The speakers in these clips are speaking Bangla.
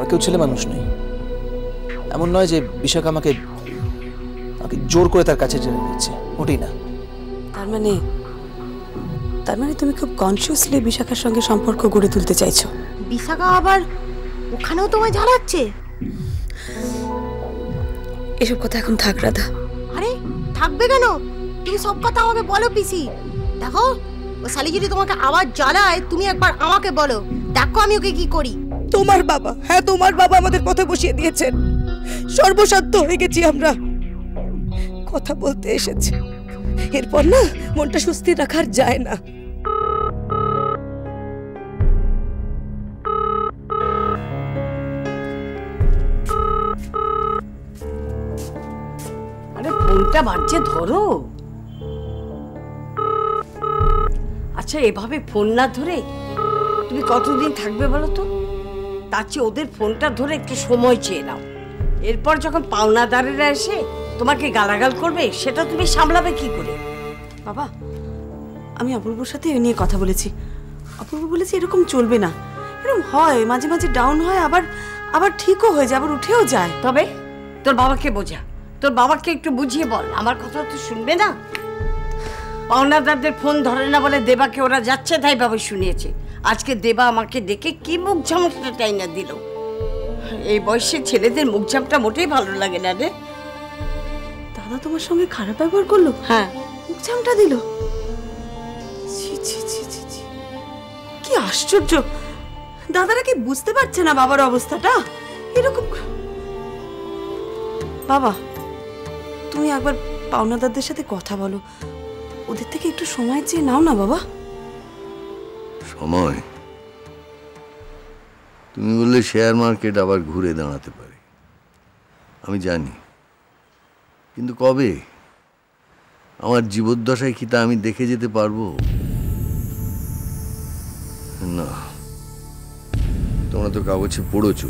আমরা কেউ ছেলে মানুষ নই। এমন নয় যে বিশাখা আমাকে জোর করে তার কাছে টেনে নিচ্ছে, মোটেই না। তার মানে তুমি খুব কনসিয়াসলি বিশাখার সঙ্গে সম্পর্ক গড়ে তুলতে চাইছো। বিশাখা আবার ওখানেও তোমায় জ্বালাচ্ছে? এসব কথা এখন থাক রাধা। আরে থাকবে কেন? তুমি সব কথা আমাকে বলো পিসি। দেখো ও শালি যদি তোমাকে আবার জ্বালায় তুমি একবার আমাকে বলো, দেখো আমি ওকে কি করি। তোমার বাবা, হ্যাঁ তোমার বাবা আমাদের কথা বসিয়ে দিয়েছেন। সর্বসাধ্য হয়ে গেছি আমরা। কথা বলতে এসেছে, এরপর না মনটা সুস্থির রাখার যায় না। আরে ফোনটা বাজছে, ধরো। আচ্ছা এভাবে ফোন না ধরে তুমি কতদিন থাকবে বলো তো? তার চেয়ে ওদের ফোনটা ধরে একটু সময় চেয়ে নাও। এরপর যখন পাওনাদারেরা এসে তোমাকে গালাগাল করবে সেটা তুমি সামলাবে কি করে? বাবা, আমি অপূর্বর সাথে এ নিয়ে কথা বলেছি। অপূর্ব বলেছে এরকম চলবে না। এরকম হয়, মাঝে মাঝে ডাউন হয়, আবার ঠিকও হয়ে যায়, আবার উঠেও যায়। তবে তোর বাবাকে বোঝা, তোর বাবাকে একটু বুঝিয়ে বল। আমার কথা তো শুনবে না। পাওনাদারদের ফোন ধরে না বলে দেবাকে ওরা যাচ্ছে তাই ভাবে শুনিয়েছে। আজকে দেবা আমাকে ডেকে কি মুখ ঝামটা টাইনা দিল। এই বয়সে ছেলেদের মুখ ঝামটা মোটেই ভালো লাগে না রে। দাদা তোমার সঙ্গে খারাপ ব্যবহার করলো? হ্যাঁ, মুখ ঝামটা দিল। কি আশ্চর্য! দাদারা কি বুঝতে পারছে না বাবার অবস্থাটা? এরকম বাবা, তুমি একবার পাওনাদারদের সাথে কথা বলো, ওদের থেকে একটু সময় চেয়ে নাও না বাবা। সময়? তুমি বললে শেয়ার মার্কেট আবার ঘুরে দাঁড়াতে পারে, আমি জানি, কিন্তু কবে? আমার জীবদ্দশায় কি তা আমি দেখে যেতে পারবো? না, তোমরা তো কাগজে পড়েছো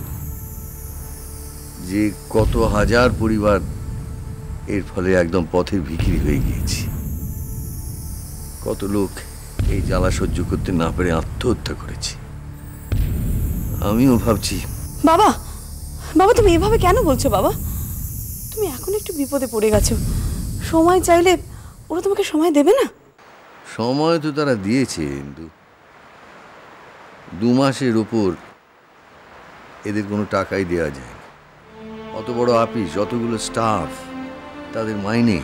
যে কত হাজার পরিবার এর ফলে একদম পথের ভিখিরি হয়ে গিয়েছে। কত লোক এই জ্বালা সহ্য করতে না পেরে আত্মহত্যা করেছে। আমিও ভাবছি। বাবা, বাবা তুমি এভাবে কেন বলছো বাবা? তুমি এখন একটু বিপদে পড়ে গেছো। সময় চাইলে ওরা তোমাকে সময় দেবে না? সময় তো তারা দিয়েছে, কিন্তু 2 মাসের উপর এদের কোনো টাকাই দেওয়া যায় না। অত বড় অফিস, যতগুলো স্টাফ, তাদের মাইনে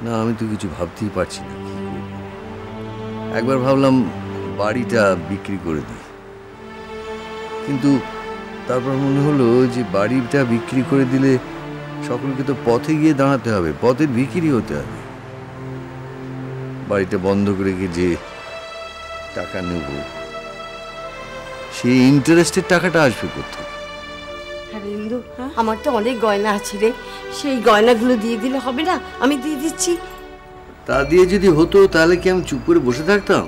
না। আমি তো কিছু ভাবতেই পারছি না। একবার ভাবলাম বাড়িটা বিক্রি করে দিই, কিন্তু তারপর মনে হলো যে বাড়িটা বিক্রি করে দিলে সকলকে তো পথে গিয়ে দাঁড়াতে হবে, পথের ভিখিরি হতে হবে। বাড়িটা বন্ধ করে গিয়ে যে টাকা নেব, সেই ইন্টারেস্টের টাকাটা আসবে কোথায়? হ্যাঁ ইন্দু, আমার তো অনেক গয়না আছে রে, সেই গয়নাগুলো দিয়ে দিলে হবে না? আমি দিয়ে দিচ্ছি। তা দিয়ে যদি হতো তাহলে কি আমি চুপ করে বসে থাকতাম?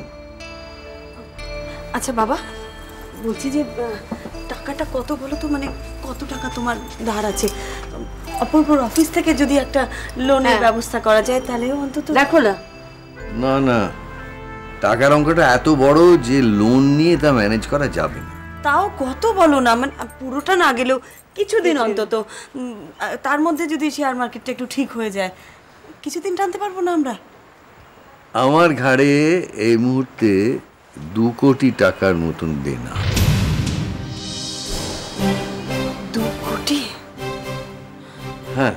আচ্ছা বাবা, বলছি যে টাকাটা কত বলো তো, মানে কত টাকা তোমার ধার আছে? অপূর্বর অফিস থেকে যদি একটা লোনের ব্যবস্থা করা যায় তাহলেও অন্তত। দেখো না। না না, টাকার অঙ্কটা এত বড় যে লোন নিয়ে তা ম্যানেজ করা যাবে না। তাও কত বলো না, মানে পুরোটা না গেলেও কিছুদিন অন্তত, তার মধ্যে যদি শেয়ার মার্কেটটা একটু ঠিক হয়ে যায়, কিছুদিন টানতে পারবো না আমরা? আমার ঘাড়ে এই মুহূর্তে 2 কোটি টাকার মতন দেনা। 2 কোটি? হ্যাঁ,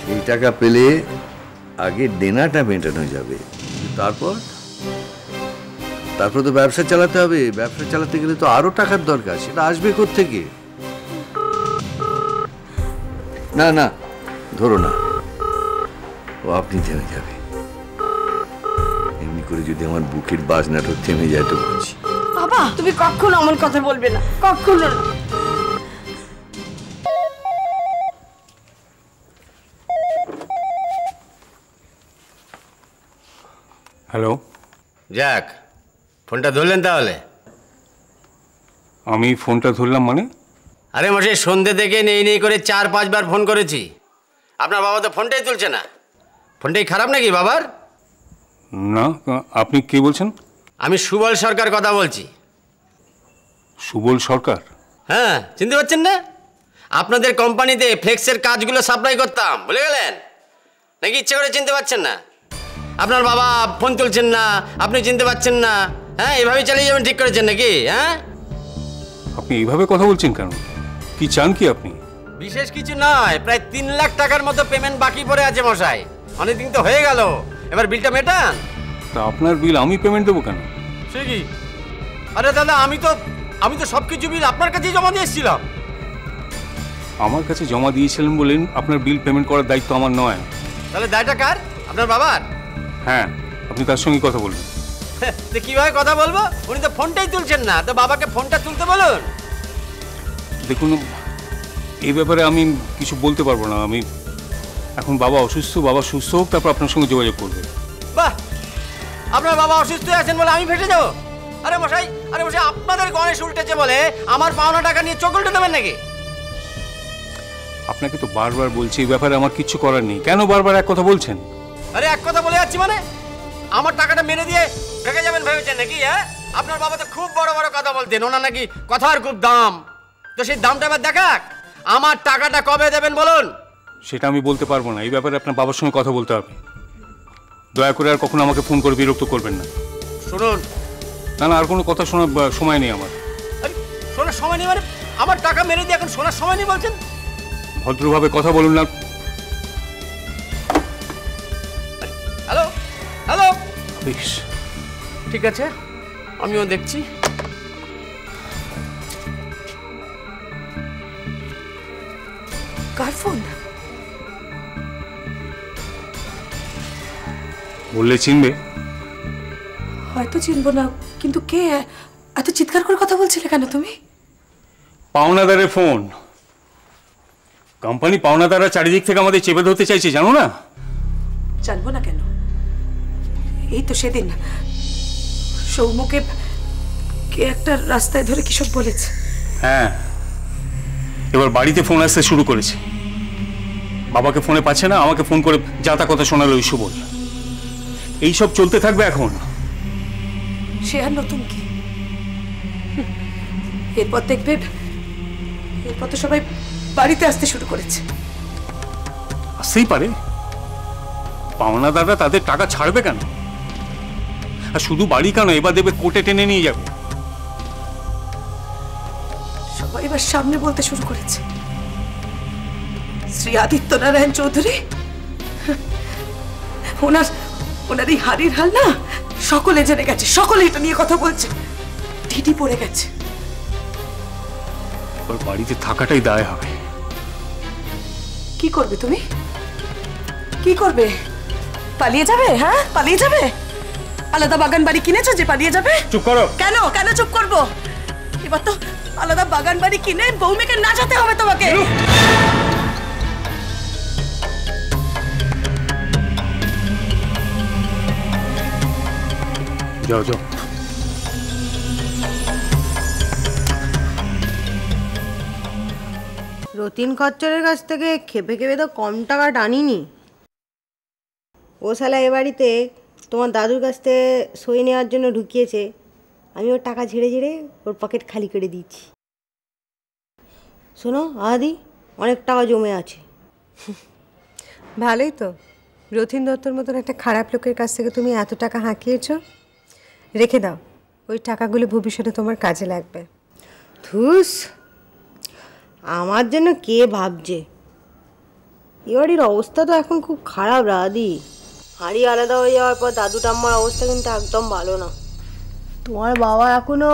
সেই টাকা পেলে আগে দেনাটা মেটানো যাবে, তারপর তো ব্যবসা চালাতে হবে। ব্যবসা চালাতে গেলে তো আরো টাকার দরকার, সেটা আসবে কোত্থেকে? না না, ধরো না, ও আপনি থেমে যাবে। এমনি করে যদি আমার বুকের বাজনাটা থেমে যায় তো বলছি। বাবা তুমি কখনো এমন কথা বলবে না, কখনো না। হ্যালো যাক, ফোনটা ধরলেন তাহলে? আমি ফোনটা ধরলাম মানে? আরে মশাই, সন্ধ্যে থেকে নেই করে 4-5 বার ফোন করেছি, আপনার বাবা তো ফোনটাই তুলছে না। ফোনটাই খারাপ নাকি বাবার? না, আপনি কে বলছেন? আমি সুবল সরকার কথা বলছি। সুবল সরকার? হ্যাঁ, চিনতে পারছেন না? আপনাদের কোম্পানিতে ফ্লেক্সের কাজগুলো সাপ্লাই করতাম, ভুলে গেলেন নাকি? ইচ্ছে করে চিনতে পারছেন না? আপনার বাবা ফোন তুলছেন না, আপনি চিনতে পারছেন না? হ্যাঁ, এভাবেই চালিয়ে যাবেন ঠিক করেছেন নাকি? হ্যাঁ, আপনি এইভাবে কথা বলছেন কেন? কি চান কি আপনি? বিশেষ কিছু নয়, প্রায় 3 লাখ টাকার মতো পেমেন্ট বাকি পড়ে আছে মশাই। অনেকদিন তো হয়ে গেল, এবার বিলটা মেটান। তা আপনার বিল আমি পেমেন্ট দেবো কেন? সে কি? আরে দাদা, আমি তো সব কিছু বিল আপনার কাছেই জমা দিয়ে এসেছিলাম। আমার কাছে জমা দিয়েছিলেন বলেন আপনার বিল পেমেন্ট করার দায়িত্ব আমার নয়। তাহলে দায়টা কার? আপনার বাবার? হ্যাঁ, আপনি তার সঙ্গে কথা বলবেন। তো কিভাবে কথা বলবো? উনি তো ফোনটাই তুলছেন না, তো বাবাকে ফোনটা তুলতে বলুন। দেখুন, এই ব্যাপারে আমি কিছু বলতে পারবো না। আমি এখন বাবা অসুস্থ, বাবা সুস্থ হোক তারপর আপনার সঙ্গে যোগাযোগ করবে। বাহ, আপনার বাবা অসুস্থ আছেন বলে আমি ফেটে যাবো? আরে মশাই, আপনাদের গণেশ উল্টেছে বলে আমার পাওনা টাকা নিয়ে চোখ উল্টে দেবেন নাকি? আপনাকে তো বারবার বলছি এই ব্যাপারে আমার কিচ্ছু করার নেই। কেন বারবার এক কথা বলছেন? আরে এক কথা বলে যাচ্ছি মানে? আমার টাকাটা মেরে দিয়ে রেখে যাবেন ভেবেছেন নাকি? হ্যাঁ, আপনার বাবা তো খুব বড় বড় কথা বলতেন, ওনার নাকি কথার খুব দাম। তো সেই দামটা এবার দেখাক। আমার টাকাটা কবে দেবেন বলুন? সেটা আমি বলতে পারবো না। এই ব্যাপারে আপনার বাবার সঙ্গে কথা বলতে হবে। দয়া করে আর কখনো আমাকে ফোন করে বিরক্ত করবেন না। শুনুন, না, আর কোনো কথা শোনার সময় নেই আমার। আরে শোনার সময় নেই মানে? আমার টাকা মেরে দিয়ে এখন শোনার সময় নেই বলছেন? ভদ্রভাবে কথা বলুন না। হ্যালো হ্যালো, বেশ, ঠিক আছে, আমিও দেখছি। কার ফোন? বললে চিনবে? হয়তো চিনবো না, কিন্তু কে? এত চিৎকার করে কথা বলছিলে কেন তুমি? পাওনাদারের ফোন। কোম্পানি পাওনাদাররা চারিদিক থেকে আমাদের চেপে ধরতে চাইছে, জানো না? জানবো না কেন? এই তো সেদিন সৌমকে কে একটা রাস্তায় ধরে কিসব বলেছে। হ্যাঁ, এবার বাড়িতে ফোন আসতে শুরু করেছে। বাবাকে ফোনে পাচ্ছে না, আমাকে ফোন করে যা তা কথা শোনালো ওই সুবল। এইসব চলতে থাকবে এখন। সে আর নতুন কি? এরপর দেখবে, এরপর তো সবাই বাড়িতে আসতে শুরু করেছে। আসতেই পারে। পাওনাদাররা তাদের টাকা ছাড়বে কেন? আর শুধু বাড়ি কেন, এবার দেবে কোর্টে টেনে নিয়ে যাবে। সবাই এবার সামনে বলতে শুরু করেছে। শ্রী আদিত্যনারায়ণ চৌধুরী, ওনার এই হাড়ির হাল না সকলে জেনে গেছে, সকলে এটা নিয়ে কথা বলছে, ঢিঢি পড়ে গেছে। ওর বাড়িতে থাকাটাই দায় হবে। কি করবে তুমি? কি করবে? পালিয়ে যাবে? হ্যাঁ, পালিয়ে যাবে? আলাদা বাগান বাড়ি কিনেছো যে পালিয়ে যাবে? চুপ করো। কেন কেন চুপ করবো? এবার তো আলাদা বাগান বাড়ি কিনে বৌমেকে নাচাতে হবে তোমাকে। যাও যাও। রতিন খচ্চরের কাছ থেকে খেপে খেপে তো কম টাকা টানিনি। ও শালা এ বাড়িতে তোমার দাদুর কাছ থেকে সই নেওয়ার জন্য ঢুকিয়েছে, আমি ওর টাকা ঝেড়ে ঝেড়ে ওর পকেট খালি করে দিচ্ছি। শোনো আদি, অনেক টাকা জমে আছে। ভালোই তো, রথিন দত্তর মতন একটা খারাপ লোকের কাছ থেকে তুমি এত টাকা হাঁকিয়েছ। রেখে দাও, ওই টাকাগুলো ভবিষ্যতে তোমার কাজে লাগবে। ধুস, আমার জন্য কে ভাবছে? এ বাড়ির অবস্থা তো এখন খুব খারাপ রাদি। হাড়ি আলাদা হয়ে যাওয়ার পর দাদু ঠাম্মার অবস্থা কিন্তু একদম ভালো না। তোমার বাবা এখনো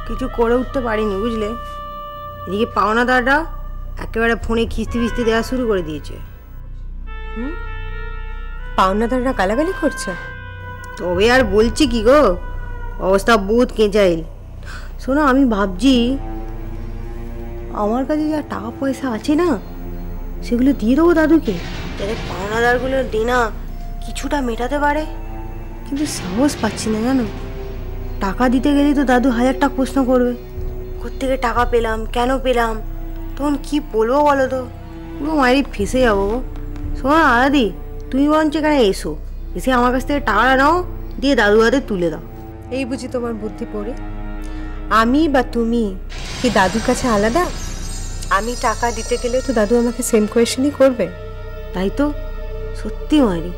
কিছু করে উঠতে পারেনি, বুঝলে? এদিকে পাওনাদাররা একেবারে ফোনে কিস্তি ফিস্তি দেওয়া শুরু করে দিয়েছে। পাওনাদাররা গালাগালি করছে? তবে আর বলছি কি গো, অবস্থা বহুত কেঁচাইল। শোনো, আমি ভাবছি আমার কাছে যা টাকা পয়সা আছে না, সেগুলো দিয়ে দেবো দাদুকে, যাতে পাওনাদারগুলোর দেনা কিছুটা মেটাতে পারে। কিন্তু সাহস পাচ্ছি না, জানো? টাকা দিতে গেলেই তো দাদু 1000টা প্রশ্ন করবে। কোত্থেকে টাকা পেলাম, কেন পেলাম, তখন কি বলবো বলো তো? পুরো মায়েরই ফেসে যাবো। শোনো আলাদি, তুমি বরঞ্চ এখানে এসো, এসে আমার কাছ থেকে টাকাটা নাও, দিয়ে দাদু হাতে তুলে দাও। এই বুঝি তোমার বুদ্ধি পড়ে? আমি বা তুমি কি দাদুর কাছে আলাদা? আমি টাকা দিতে গেলে তো দাদু আমাকে সেম কোয়েশ্চেনই করবে। তাই তো, সত্যি মারি।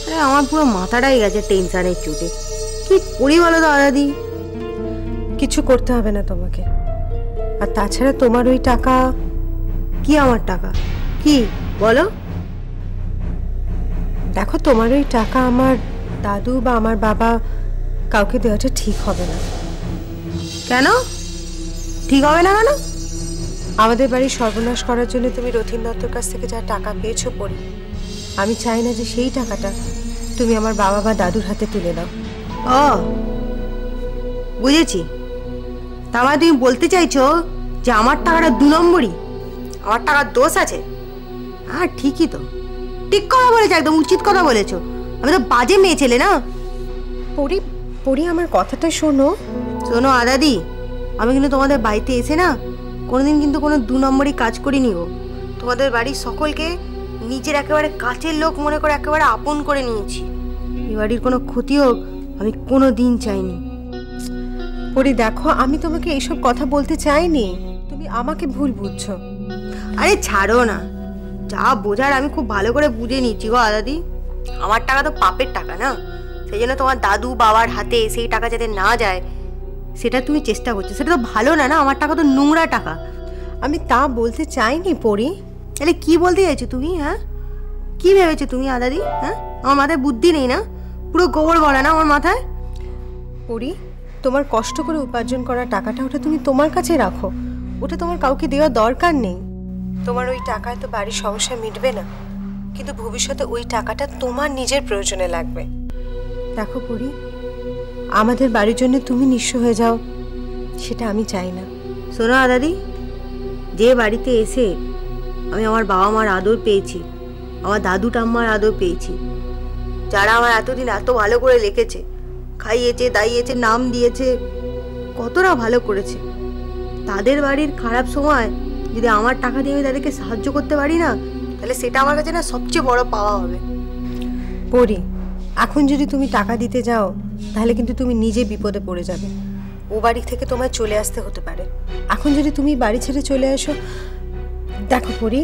আরে আমার পুরো মাথাটাই গেছে টেনশনের চোটে। কি করি বলো তো দাদি? কিছু করতে হবে না তোমাকে। আর তাছাড়া তোমার ওই টাকা কি আমার টাকা? কি বলো? দেখো, তোমার ওই টাকা আমার দাদু বা আমার বাবা কাউকে দেওয়াটা ঠিক হবে না। কেন ঠিক হবে না? কেন? আমাদের বাড়ির সর্বনাশ করার জন্য তুমি রথীন দত্তর কাছ থেকে যা টাকা পেয়েছো পড়ি, আমি চাই না যে সেই টাকাটা তুমি আমার বাবা বা দাদুর হাতে তুলে দাও। ও বুঝেছি। তার মানে তুমি বলতে চাইছো যে আমার টাকাটা 2 নম্বরই, আমার টাকার দোষ আছে? হ্যাঁ ঠিকই তো, ঠিক কথা বলেছো, একদম উচিত কথা বলেছো। আমি তো বাজে মেয়ে ছেলে না। পড়ি পড়ি আমার কথাটা শোনো। শোনো আদাদি, আমি কিন্তু তোমাদের বাড়িতে এসে না কোনোদিন কিন্তু কোনো 2 নম্বরই কাজ করিনি গো। তোমাদের বাড়ির সকলকে নিজের একেবারে কাছের লোক মনে করে একেবারে আপন করে নিয়েছি। এই বাড়ির কোনো ক্ষতি হোক আমি কোনো দিন চাইনি। পড়ি দেখো, আমি তোমাকে এইসব কথা বলতে চাইনি, তুমি আমাকে ভুল বুঝছো। আরে ছাড়ো না, যা বোঝার আমি খুব ভালো করে বুঝে নিচ্ছি গো আদাদি। আমার টাকা তো পাপের টাকা না, সেই জন্য তোমার দাদু বাবার হাতে সেই টাকা যাতে না যায় সেটা তুমি চেষ্টা করছো। সেটা তো ভালো না। না, আমার টাকা তো নোংরা টাকা। আমি তা বলতে চাইনি পড়ি। তাহলে কি বলতে চাইছো তুমি? হ্যাঁ কি ভেবেছো তুমি আদাদি? হ্যাঁ আমার মাথায় বুদ্ধি নেই না? পুরো গোবর ভরা না আমার মাথায়? পড়ি, তোমার কষ্ট করে উপার্জন করা টাকাটা ওটা তুমি তোমার কাছে রাখো, ওটা তোমার কাউকে দেওয়ার দরকার নেই। তোমার ওই টাকায় তো বাড়ির সমস্যা মিটবে না, কিন্তু ভবিষ্যতে ওই টাকাটা তোমার নিজের প্রয়োজনে লাগবে। দেখো পড়ি, আমাদের বাড়ির জন্য তুমি নিঃস্ব হয়ে যাও সেটা আমি চাই না। শোনো আদাদি, যে বাড়িতে এসে আমি আমার বাবা মার আদর পেয়েছি, আমার দাদু ঠাম্মার আদর পেয়েছি, যারা আমার এতদিন এত ভালো করে লিখেছে, খাইয়েছে দাইয়েছে, নাম দিয়েছে, কতটা ভালো করেছে, তাদের বাড়ির খারাপ সময় যদি আমার টাকা দিয়ে আমি তাদেরকে সাহায্য করতে পারি না, তাহলে সেটা আমার কাছে না সবচেয়ে বড় পাওয়া হবে। পড়ি, এখন যদি তুমি টাকা দিতে যাও তাহলে কিন্তু তুমি নিজে বিপদে পড়ে যাবে। ও বাড়ি থেকে তোমায় চলে আসতে হতে পারে। এখন যদি তুমি বাড়ি ছেড়ে চলে আসো, দেখো পড়ি,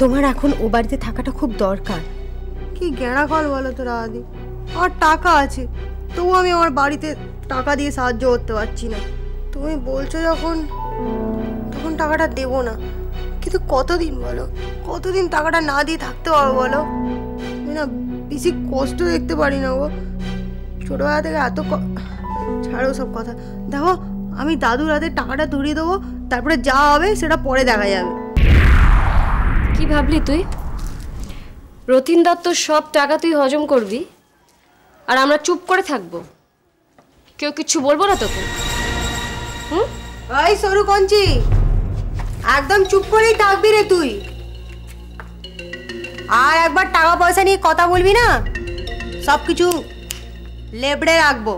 তোমার এখন ও বাড়িতে থাকাটা খুব দরকার। কি গেঁড়া কল বলো তো দাদি, আমার টাকা আছে তবুও আমি আমার বাড়িতে টাকা দিয়ে সাহায্য করতে পারছি না। তুমি বলছো যখন, তখন টাকাটা দেবো না। কিন্তু কতদিন বলো, কতদিন টাকাটা না দিয়ে থাকতে পারবো বলো? আমি না বেশি কষ্ট দেখতে পারি না গো। ছোটবেলা থেকে এত ছাড়ো সব কথা। দেখো, আমি দাদুর হাতে টাকাটা ধরিয়ে দেবো, তারপরে যা হবে সেটা পরে দেখা যাবে। কি ভাবলি তুই? রথীন দত্তর সব টাকা তুই হজম করবি আর আমরা চুপ করে থাকবো? কেউ কিছু বলবো না তোকে? এই সরু কঞ্চি, একদম চুপ করেই থাকবি রে তুই। আর একবার টাকা পয়সা নিয়ে কথা বলবি না, সব কিছু লেবড়ে রাখবো।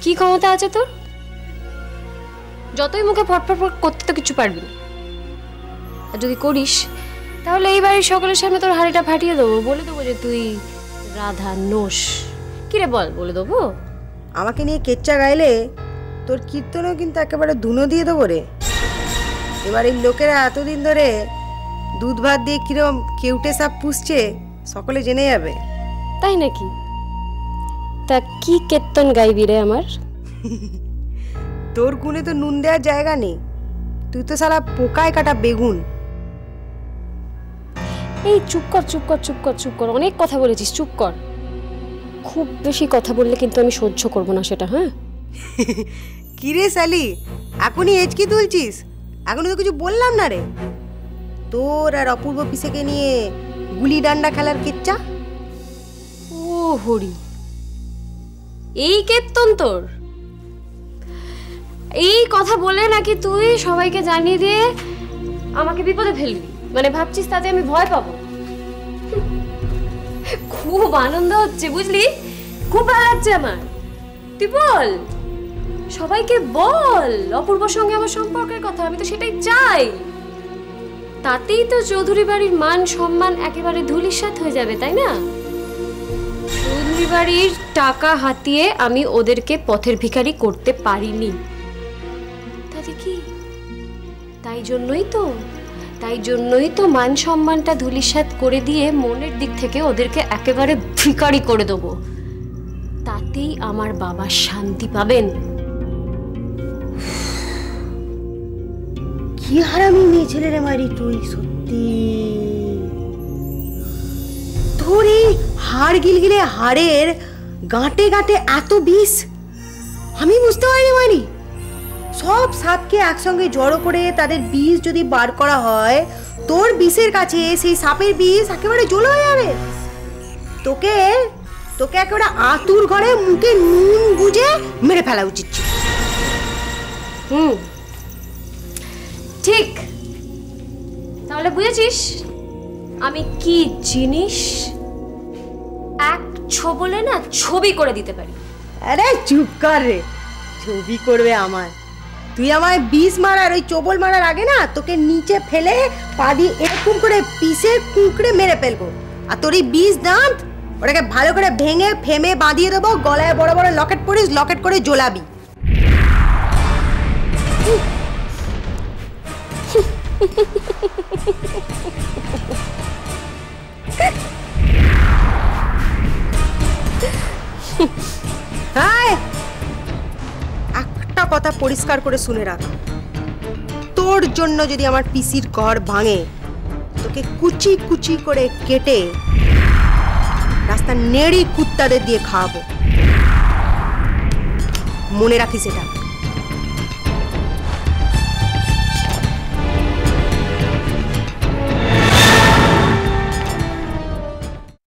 কি ক্ষমতা আছে তোর? যতই মুখে ফটফট করতে তো কিছু পারবি না। আর যদি করিস তাহলে এই বাড়ির সকলের সামনে তোর হাড়িটা ফাটিয়ে দেবো, বলে দেবো যে তুই রাধা নোস। কিরে বল, বলে দেবো? আমাকে নিয়ে কেচ্চা গাইলে তোর কীর্তনও কিন্তু একেবারে ধুনো দিয়ে দেবো রে। এবার এই লোকেরা এতদিন ধরে দুধ ভাত দিয়ে কিরম কেউটে সাপ পুষছে সকলে জেনে যাবে। তাই নাকি? তা কি কীর্তন গাইবি রে আমার? তোর গুণে তো নুন দেওয়ার জায়গা নেই, তুই তো সারা পোকায় কাটা বেগুন। এই চুপ কর চুপ কর চুপ কর চুপ কর, অনেক কথা বলেছিস, চুপ কর। খুব বেশি কথা বললে কিন্তু আমি সহ্য করবো না সেটা। হ্যাঁ কিরে সালি, এখনই হেঁচকি তুলছিস? এখনই তো কিছু বললাম না রে। তোর আর অপূর্ব পিসেকে নিয়ে গুলি ডান্ডা খেলার কেচ্চা। ও হরি, এই কীর্তন তোর? এই কথা বলে নাকি তুই সবাইকে জানিয়ে দিয়ে আমাকে বিপদে ফেলবি? মানে ভাবছিস তাতে আমি ভয় পাবো? খুব আনন্দ হচ্ছে বুঝলি, খুব ভালো লাগছে আমার। তুই বল, সবাইকে বল অপূর্বর সঙ্গে আমার সম্পর্কের কথা, আমি তো সেটাই চাই। তাতেই তো চৌধুরী বাড়ির মান সম্মান একেবারে ধূলিসাৎ হয়ে যাবে, তাই না? চৌধুরী বাড়ির টাকা হাতিয়ে আমি ওদেরকে পথের ভিখারি করতে পারিনি। তাতে কি? তাই জন্যই তো মান সম্মানটা ধূলিসাৎ করে দিয়ে মনের দিক থেকে ওদেরকে একেবারে ভিখারি করে দেবো। তাতেই আমার বাবা শান্তি পাবেন। কি হারামি মেয়ে ছেলে রে মারি তুই, সত্যি তোর এই হাড় গিলগিলে হাড়ের গাঁটে গাঁটে এত বিষ আমি বুঝতে পারিনি মারি। সব সাপকে একসঙ্গে জড়ো করে তাদের বিষ যদি বার করা হয়, তোর বিষের কাছে সেই সাপের বিষ একেবারে জল হয়ে যাবে। তোকে তোকে একেবারে আতুর ঘরে মুখে নুন গুজে মেরে ফেলা উচিত ছিল। ঠিক, তাহলে বুঝেছিস আমি কি জিনিস? এক ছবলে না ছবি করে দিতে পারি। আরে চুপ কর রে, ছবি করবে আমার? তুই আমায় বিষ মারার ওই চোবল মারার আগে না তোকে নিচে ফেলে পা দিয়ে এরকম করে পিষে কুঁকড়ে মেরে ফেলবো। আর তোর এই বিষ দাঁত ওটাকে ভালো করে ভেঙে ফেমে বাঁধিয়ে দেবো, গলায় বড় বড় লকেট পরিস, লকেট করে জ্বলাবি। একটা কথা পরিষ্কার করে শুনে রাখ, তোর জন্য যদি আমার পিসির ঘর ভাঙে, তোকে কুচি কুচি করে কেটে রাস্তা নেড়ি কুত্তাদের দিয়ে খাওয়াবো। মনে রাখিস এটা।